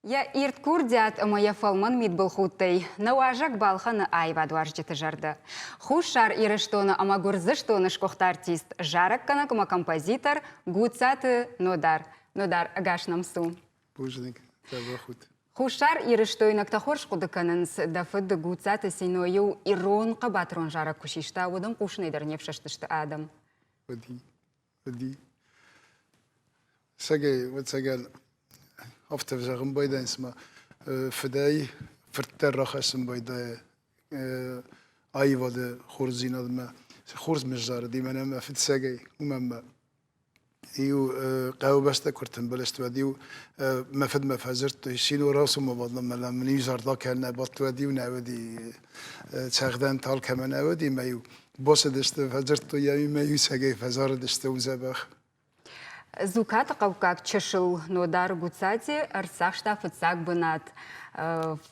Я ирт курдят моя фалман мид был хуттей. Науажак балханы айва дважды жарды. Хушар ирыштоны ама гурзыштоны шкохта артист. Жарак канак ама композитор гуцаты нодар. Нодар агашнам су. Бужник, это худ. Хушар ирыштойнак тахорш кудыканынс дафыды гуцаты синою ирон кабатрон жарак кушишта удым кушнайдар невшаштышты адам. ودي سجى وتسجل أفتح زغم بيدا اسمه فداي فرتر رخصم بيدا أي وده خورزين هذا ما خورز مجزار دي من ما في تسجى وما يو قاو بس تكرتن بلشت وديو ما فد ما فزرت يشيلوا راسهم وبعض لما من يزار ذاك أنا بطل وديو نعودي تاخدان تال كمان نعودي ما يو بوس دست فزرت يا ما يو سجى فزار دست وزبخ Зукат кавкак чешил нодар гуцати арсахшта фыцак бынат.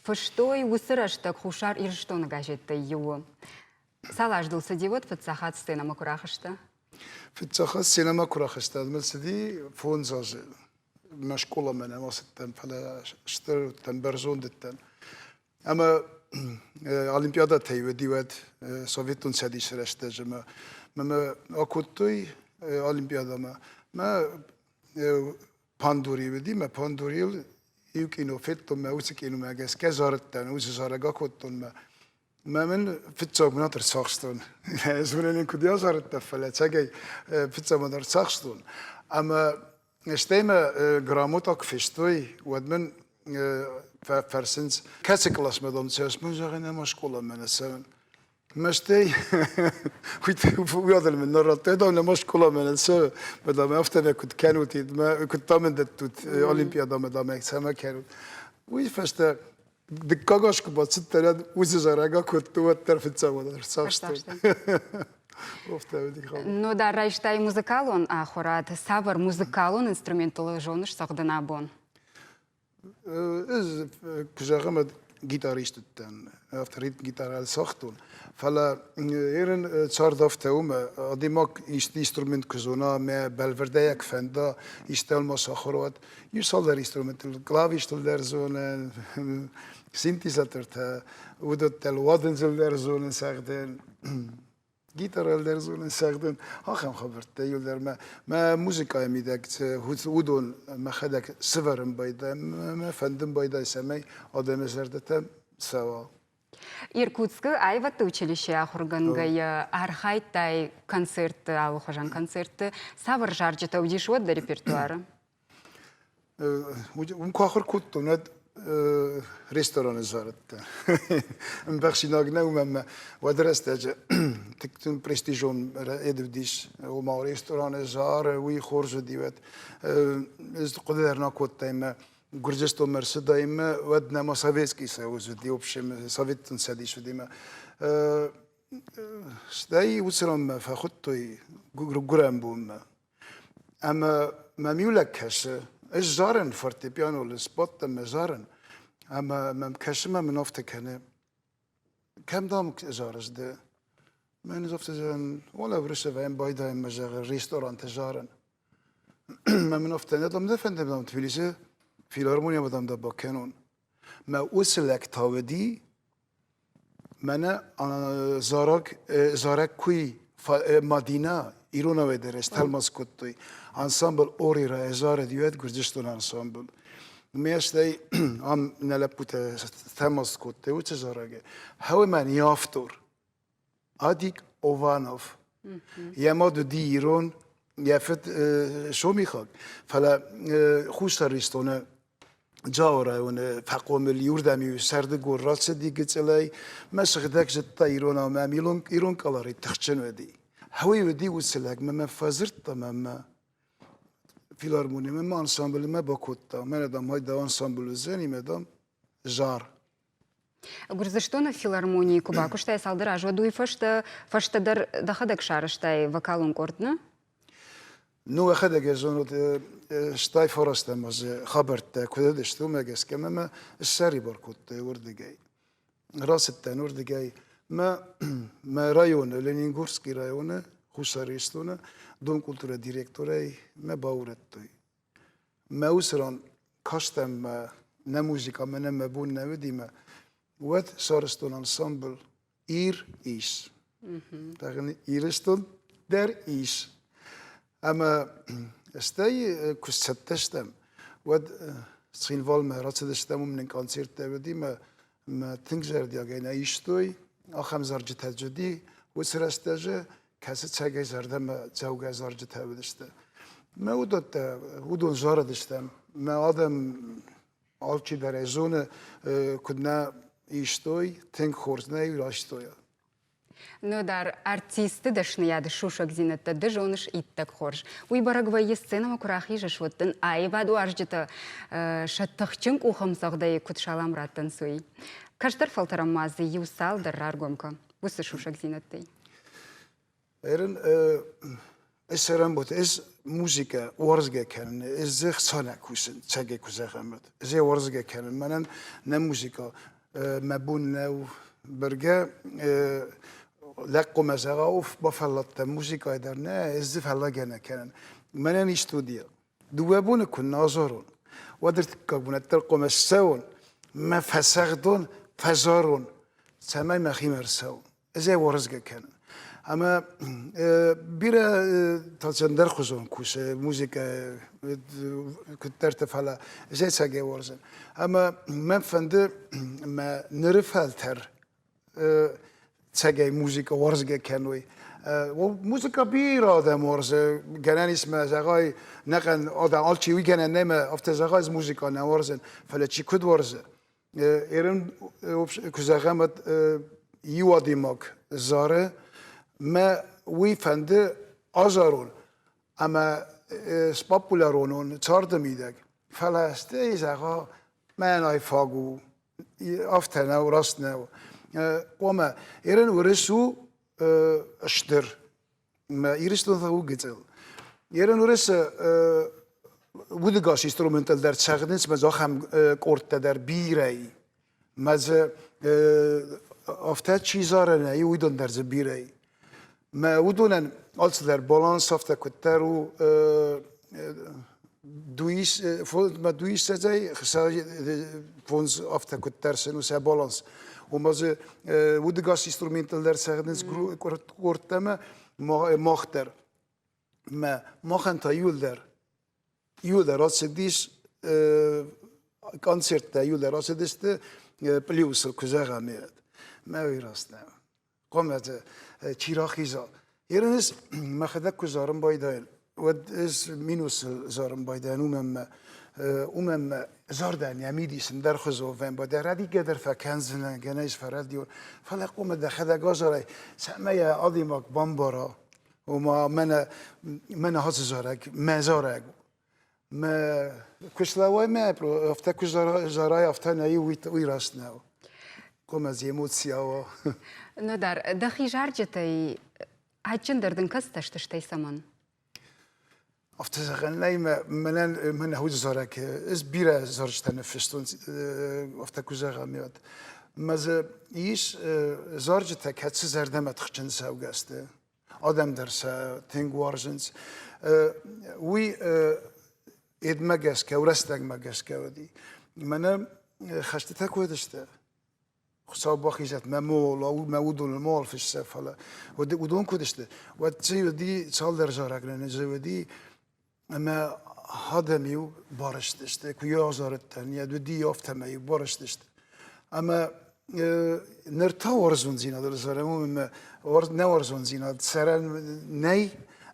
Фыштой усырашта хушар ирштон гажетта ю. Салаждылсы девот фыцахат стена макурахышта. فتصخص سينما كراخ استاذ مسدي فون زاز مشكولة من وسط فلا اشتر تنبرزون دتن اما اولمبيادا تي وديوات سوفيتون سادي سرشت جما ما اكوتوي اولمبيادا ما باندوري ودي ما باندوريل يمكن فيتو ما وسكينو ما جاس كزارتن وزارغا كوتون ما من فيتسوق مناطر ساخستون زمانين كودي أزار التفلة تجي فيتسوق مناطر ساخستون أما اشتيما جراموتك فيشتوي ودمن فرسنس كاسي كلاس مدام تسمع جانا مشكلة من السنة مشتي ويادل من نرى تداونا مشكلة من السنة مدام أفتنا كنت كانوا ما كنت تامن دتوت أولمبيادا مدام يكسما كانوا ويفشت دكاغاش كبات ستة وزجاجة كنت توتر في التسوق صافست. Ну да, райштай музыкалон ахурат, савар музыкалон инструменталы жонуш сагдана бон. إز كجاغمد جيتاريست تان أفتريت جيتار ساختون فلا إيرن صار دفتهم أديمك إنسترومنت كزونا ما بالفرديك فندا يستل مساخرات يصل در إنسترومنت الكلافيش در زون سينتيزاتور تا ودت تل وادنزل در زون ساختن جيتار در زون ساختن آخم خبرت تيول در ما موسيقى ميدك ودون ما خدك سفرم بايدا ما فندم بايدا سمي آدم زردتم سوا Иркутск айватты училище ахургангай архайтай концерт алухажан концерт савар жаржета удишвот да репертуара. ونكو كنت ند ريستوران زارت مبخشي ناقنا ومما ودرست تكتون برستيجون ادوديش وما ريستوران زار وي خورج ديوات قدرنا كنت تايما Gürcistan Mersedayım ودنا ما سافيسكي سوز ديوبشم سافيتن ساديش ديما شتاي وصلنا فخطي جرام بوم أما ما ميولكش الجارن فرتي بيانو السبوت مزارن أما ما مكشمة من أفتك هنا كم دام جارج ده ما نزفت جان ولا برشة فين بايدا مجا ريستوران تجارن ما من أفتك ندم دفن دم تفيليسه فيلارمونيا بدم دبا كانون ما وصلك تاودي منا أنا زارك كوي مدينة إيرونا ودرس تلمس كتوي أنسامبل أوري رأيزار ديوت كردستان أنسامبل ميشتاي أم نلبوت تلمس كتوي وتزارك هو من يافتور أديك أوفانوف يماد دي إيرون يفت شو ميخاك فلا خوش تريستونه جاورا ون فقوم اليوردامي سرد قرات صديق تلاي مسخدك جت إيرونا ما ميلون إيرون كلاري تخشن ودي هوي ودي وسلاك ما فزرت تماما فيلارموني ما انسامبل ما بكوتا ما ندم هيدا انسامبل زيني مدام جار Гурзыштона филармонии кубакуштай салдыра жодуй фаштадар дахадак шарыштай вокалун кордна? نو أخذك يا زونو شتاي فرست مز خبرت كذا دشتو ما جس كمان السري بركوت ورد جاي راس التنور دي جاي ما رايون لينينغورسكي رايون خوشاريستونا دون كولتورا ديريكتوري ما باورتوي ما وسران كاستم نه موزیکا من مبون نودیم ود سارستون انسامبل ایش دقیقا ایرستون در ایش اما استی کستشتم ود سخین وال مهرات داشتم و من کنسرت دادیم ما تنگزر دیگه ایشتوی آخام زرج تجدی و سرستاجه کسی چگه زردم جوگه زرج تودشته ما ودون زار داشتم ما آدم آلچی در ازون کدنا ایشتوی تنگ خورد نه راشتوی Ну дар артисты дашнияды шушак зинетті дыжоныш иттік хорж. Уйбарагвайы сценама курахи жашвоттын айваду аржыты шаттықчын кухамсағдай күтшалам раттын суй. Каштар фалтарамазы юсал даррар гомка. Бусы шушак зинетті. Ерін, اسرم بود از موسیقی ورزگه کنن از زخ سانه کوسن چگه کوزه خمرد از ورزگه کنن منن نه موسیقی مبون نه برگه لقو مزاقا اوف بفلت موسیقی در نه از فلاگه نکنن منن استودیو دوابون کن نازارون ودرت کابون ترقم السون ما فسخدون فزارون سمای مخیمر سون از ورزگه کنن اما بیره تاچندر خوزون کوشه موسیقی کترت فلا زی سگه ورزن اما من فنده ما نرفالتر سگه موسیقی ورزگه کنوی و موسیقی بیر آدم ورزه گنن اسم زغای نکن آدم آلچی وی گنن نمی افت زغای از موسیقی نورزن فلا چی کد ورزه ایران کزغمت یوادی ماک زاره ما وی فنده آزارون اما سپاپولارونون چارد میدگ فلسته ایز اقا من آی فاگو افته نو راست نو وما ایران ورسو اشتر ما ایرستون ثاو گتل ایران ورس بودگاش instrumental در چقدنس مزا هم کورت در بیری مزا افته چیزاره نه ویدون در زبیری ما ودونن als در balans of de kutaru دویش سازی خسای فونز of de kutar سنو سه balans و مازه ودگاش instrumental در سردنس کورتما ماختر ما خن تا یول در راست دیش کنسرت تا یول در راست دیست پلیوس کجا میاد ما ویراست نه قامت چیراخیزا ایرانیز مخدک کجارم بایدن و از مینوس زارم بایدن اومم زاردن یمیدی سندر خزو فهم با در ردی قدر فکنزن گنایش فردیون فلق اوم دخده گازاره سمه آدیماک بامبارا و ما من هاز زارک مزارک ما کشلاوای ما افته کجارای افته نایی وی راست نو قوم از ایموسیا Ну дар дахи жаржытай хачын дырдын кыз таштыштай саман. افتزاقن نیم من هود زارک از بیره زارش تنفستون افتکوزاقا میاد مز ایش زارج تکت زردم اتخچن سوگسته آدم درسه تنگ وارجنز وی اید مگس که و رستگ مگس که ودی من خشت تکوه داشته خصاب باخیزت ممول او مودون المال في السفله ودون كدشته وتزي ودي صال در زارك لان زي ودي اما هذا ميو بارشتشته كيو زارتن يا ودي يفتمي بارشتشته اما نرتا ورزون زينا در زارمو نورزون زينا سرن ني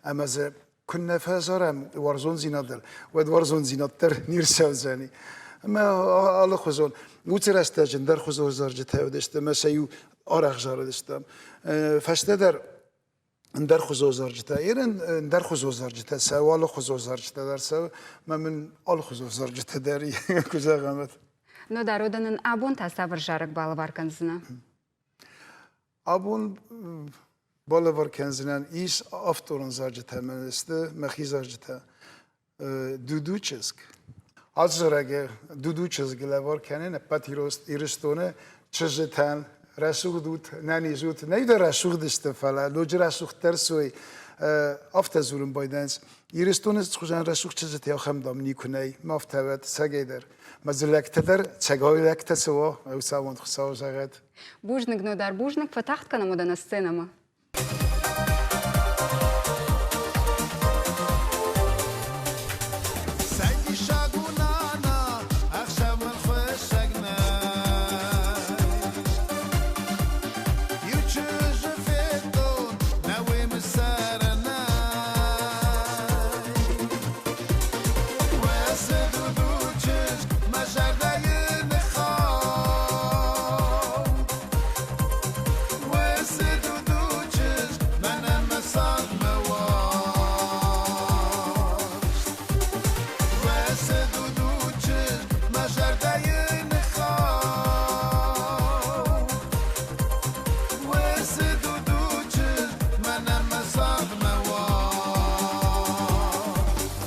اما ز كنا فزارم ورزون زينا در ود ورزون زينا تر نيرساو زاني اما الله خزون وترستاجن در خزو زارجه تودشته مسیو آرخ زاردشتم فشته در خزو زارجه ایران در خزو زارجه سوال خزو زارجه در سو من آل خزو زارجه داری کجا قامت Ну дар оданын абон тасавр жарык балы бар канзына. Abun balı var kendinden iş aftorun zarcıta meneste mehi zarcıta dudu çizg. Azrage dudu çizgiler var kendine patirost iristone çizgiten resugdut nani zut neyde resugd işte falan loc resug tersoy افت زورم بایدنس ایرستونس خوشن رسوخ چیزی یا خم دامنی کنی مافتوت سگیدر مزلکتدر چگای لکت سوا او سوند خساو زغد Бужник, ну дар бужник فتحت کنم مدن السينما.